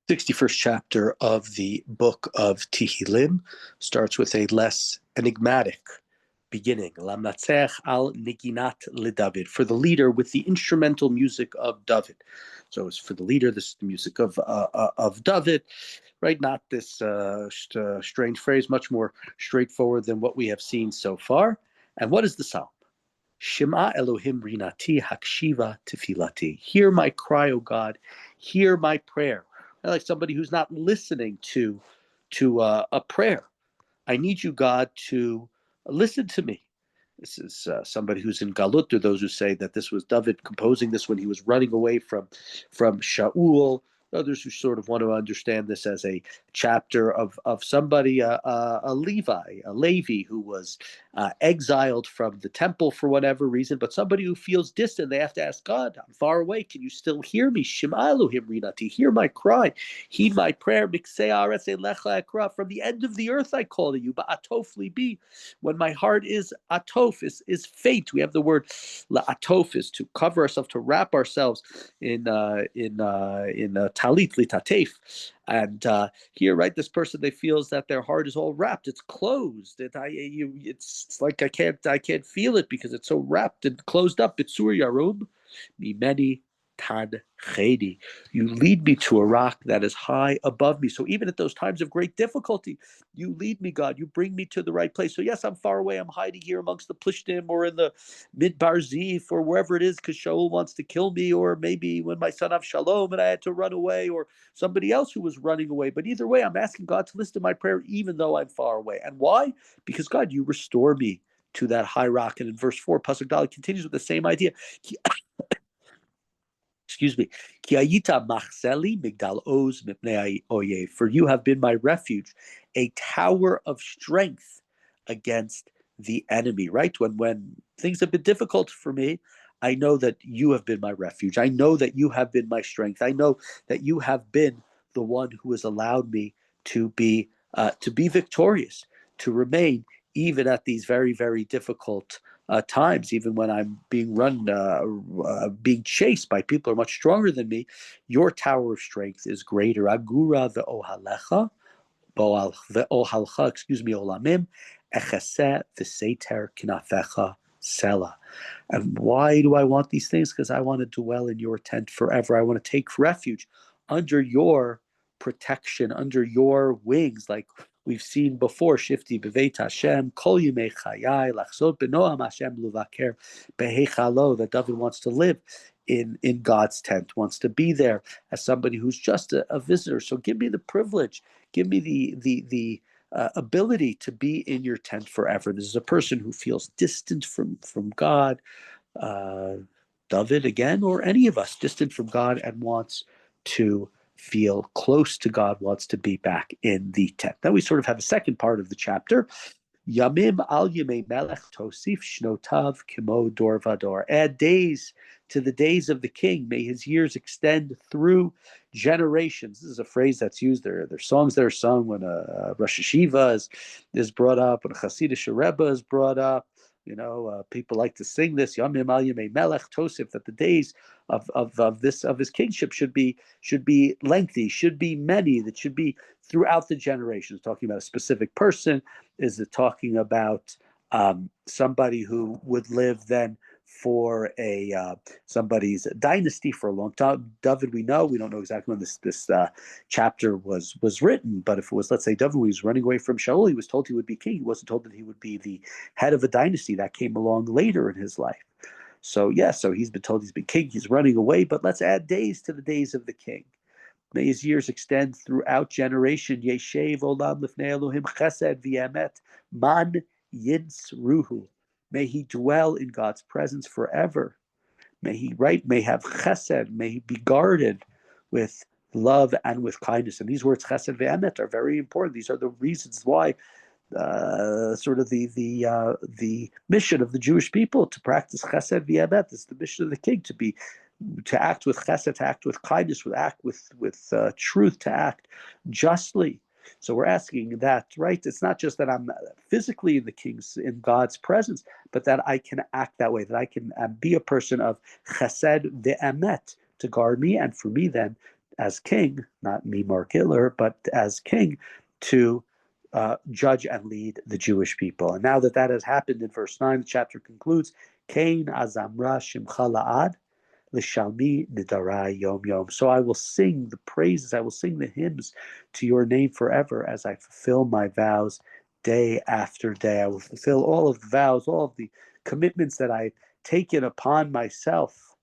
61st chapter of the book of Tehillim starts with a less enigmatic beginning. Lamnatzech al niginat leDavid, for the leader with the instrumental music of David. So it's for the leader, this is the music of David, right? Not this strange phrase, much more straightforward than what we have seen so far. And what is the psalm? Shema Elohim rinati hakshiva tefilati. Hear my cry, O God. Hear my prayer. Like somebody who's not listening to a prayer. I need you, God, to listen to me. This is somebody who's in Galut, or those who say that this was David composing this when he was running away from Shaul. Others who sort of want to understand this as a chapter of somebody, a Levi, who was exiled from the temple for whatever reason, but somebody who feels distant. They have to ask God, I'm far away. Can you still hear me? Shema Elohim rinati, hear my cry, heed my prayer. Miksei haaretz elecha ekra, from the end of the earth I call to you. But atof libi, when my heart is atof, is faint. We have the word la'atof, is to cover ourselves, to wrap ourselves in talit litatef. And here, right, this person, they feels that their heart is all wrapped, it's closed. It's like I can't feel it because it's so wrapped and closed up. Bitsur yarum mimeni tad chedi. You lead me to a rock that is high above me. So even at those times of great difficulty, you lead me, God. You bring me to the right place. So yes, I'm far away. I'm hiding here amongst the Plishtim or in the Midbar Zif or wherever it is because Shaul wants to kill me, or maybe when my son Avshalom and I had to run away, or somebody else who was running away. But either way, I'm asking God to listen to my prayer even though I'm far away. And why? Because God, you restore me to that high rock. And in verse 4, Pasuk Dalet continues with the same idea. Excuse me. For you have been my refuge, a tower of strength against the enemy. Right? When things have been difficult for me, I know that you have been my refuge. I know that you have been my strength. I know that you have been the one who has allowed me to be victorious, to remain even at these very, very difficult times, even when I'm being being chased by people who are much stronger than me. Your tower of strength is greater. Agura ve'ohalecha, ve'ohalcha, olamim, echaseh v'seiter kinafecha sela. And why do I want these things? Because I want to dwell in your tent forever. I want to take refuge under your protection, under your wings, like we've seen before. Shifti b'veit Hashem, kol yimei chayai, lachzot b'noam Hashem luvaker beheichalo, that David wants to live in God's tent, wants to be there as somebody who's just a visitor. So give me the privilege, give me the ability to be in your tent forever. This is a person who feels distant from God, David again, or any of us, distant from God and wants to feel close to God, wants to be back in the tent. Then we sort of have a second part of the chapter. Yamim al yemei melech tosif shnotav kimo dor vador. Add days to the days of the king. May his years extend through generations. This is a phrase that's used. There are songs that are sung when a Rosh Yeshiva is brought up, when a Hasidic Rebbe is brought up. People like to sing this, Yamim al yemei melech tosif, that the days of his kingship should be lengthy, should be many, that should be throughout the generations. Talking about a specific person? Is it talking about somebody who would live then for somebody's dynasty for a long time? David, we don't know exactly when this chapter was written, but if it was, let's say, David, when he was running away from Shaul, he was told he would be king. He wasn't told that he would be the head of a dynasty. That came along later in his life. So he's been told he's been king. He's running away, but let's add days to the days of the king. May his years extend throughout generation. Yeshev olam lifnei Elohim chesed v'emet man yinsruhu. May he dwell in God's presence forever. May he have chesed. May he be guarded with love and with kindness. And these words chesed v'emet are very important. These are the reasons why sort of the mission of the Jewish people to practice chesed v'emet. This is the mission of the king, to act with chesed, to act with kindness, to act with truth, to act justly. So we're asking that, right? It's not just that I'm physically in God's presence, but that I can act that way, that I can be a person of chesed ve'emet to guard me, and for me then as king, not me, Mark Hitler, but as king to judge and lead the Jewish people. And now that that has happened in verse 9, the chapter concludes, Kain azamra shimcha la'ad, l'shalmi nidarai yom yom. So I will sing the praises, I will sing the hymns to your name forever as I fulfill my vows day after day. I will fulfill all of the vows, all of the commitments that I've taken upon myself.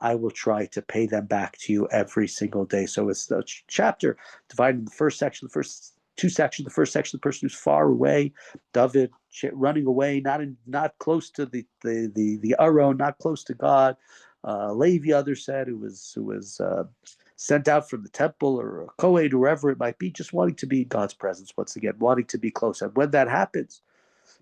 I will try to pay them back to you every single day. So it's the chapter divided in the first section, the first two sections. The first section, the person who's far away, David running away, not close to the Aron, not close to God. Levi, others said, who was sent out from the temple or a Kohen, wherever it might be, just wanting to be in God's presence once again, wanting to be close. And when that happens,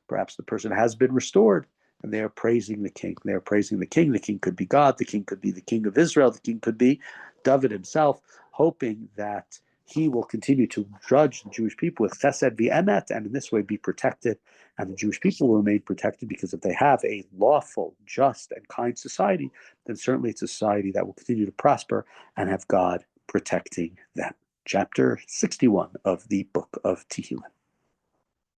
perhaps the person has been restored and they are praising the king. They are praising the king. The king could be God. The king could be the king of Israel. The king could be David himself, hoping that he will continue to judge the Jewish people with chesed v'emet, and in this way be protected. And the Jewish people will remain protected, because if they have a lawful, just, and kind society, then certainly it's a society that will continue to prosper and have God protecting them. Chapter 61 of the book of Tehillim.